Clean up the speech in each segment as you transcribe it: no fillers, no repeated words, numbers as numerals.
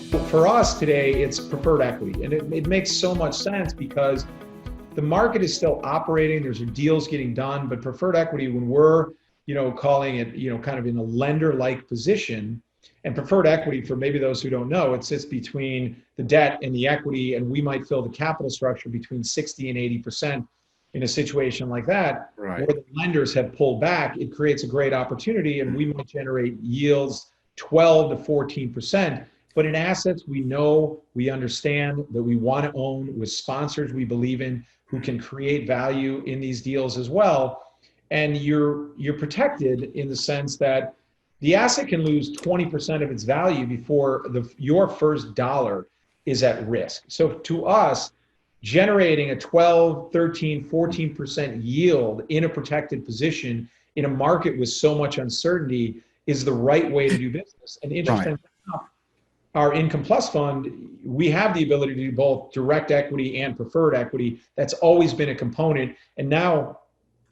For us today, it's preferred equity. And it makes so much sense because the market is still operating. There's deals getting done, but preferred equity, when we're, calling it, kind of in a lender-like position, and preferred equity, for maybe those who don't know, it sits between the debt and the equity, and we might fill the capital structure between 60 and 80% in a situation like that, Right. where the lenders have pulled back. It creates a great opportunity, and we might generate yields 12 to 14%. But in assets we know, we understand, that we want to own, with sponsors we believe in, who can create value in these deals as well. And you're protected in the sense that the asset can lose 20% of its value before your first dollar is at risk. So to us, generating a 12, 13, 14% yield in a protected position in a market with so much uncertainty is the right way to do business. And interestingly enough, our Income Plus fund, we have the ability to do both direct equity and preferred equity. That's always been a component. And now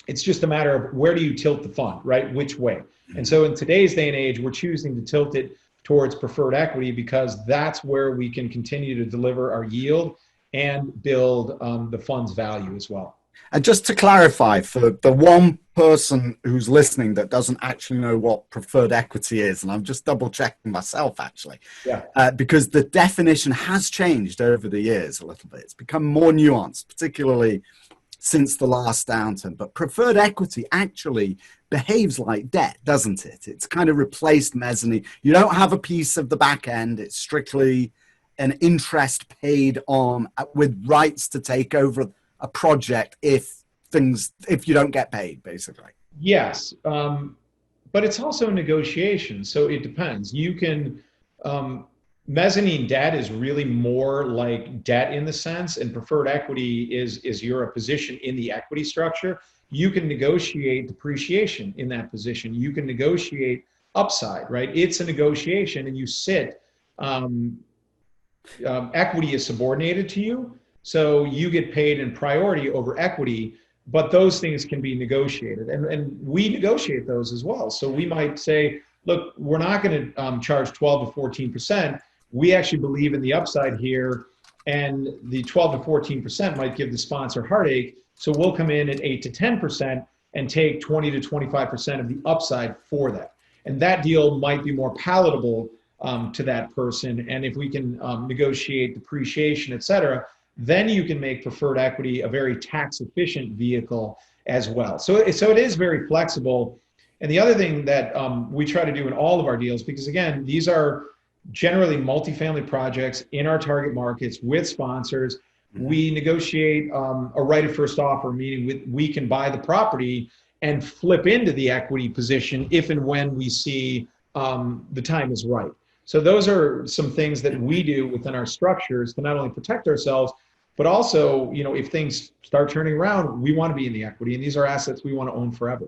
it's just a matter of where do you tilt the fund, right? Which way? And so in today's day and age, we're choosing to tilt it towards preferred equity because that's where we can continue to deliver our yield and build the fund's value as well. And just to clarify, for the one person who's listening that doesn't actually know what preferred equity is, and I'm just double checking myself actually, because the definition has changed over the years a little bit. It's become more nuanced, particularly since the last downturn. But preferred equity actually behaves like debt, doesn't it? It's kind of replaced mezzanine. You don't have a piece of the back end. It's strictly an interest paid on with rights to take over a project if you don't get paid, basically. Yes, but it's also a negotiation, so it depends. You can mezzanine debt is really more like debt in the sense, and preferred equity is you're a position in the equity structure. You can negotiate depreciation in that position. You can negotiate upside, right? It's a negotiation, and you sit. Equity is subordinated to you, so you get paid in priority over equity, but those things can be negotiated, and we negotiate those as well. So we might say, look, we're not going to charge 12 to 14%. We actually believe in the upside here, and the 12 to 14% might give the sponsor heartache, so we'll come in at 8 to 10% and take 20 to 25% of the upside for that. And that deal might be more palatable to that person. And if we can negotiate depreciation, et cetera, then you can make preferred equity a very tax efficient vehicle as well. So it is very flexible. And the other thing that we try to do in all of our deals, because again, these are generally multifamily projects in our target markets with sponsors, we negotiate a right of first offer, meaning we can buy the property and flip into the equity position if and when we see the time is right. So those are some things that we do within our structures to not only protect ourselves, but also, if things start turning around, we want to be in the equity, and these are assets we want to own forever.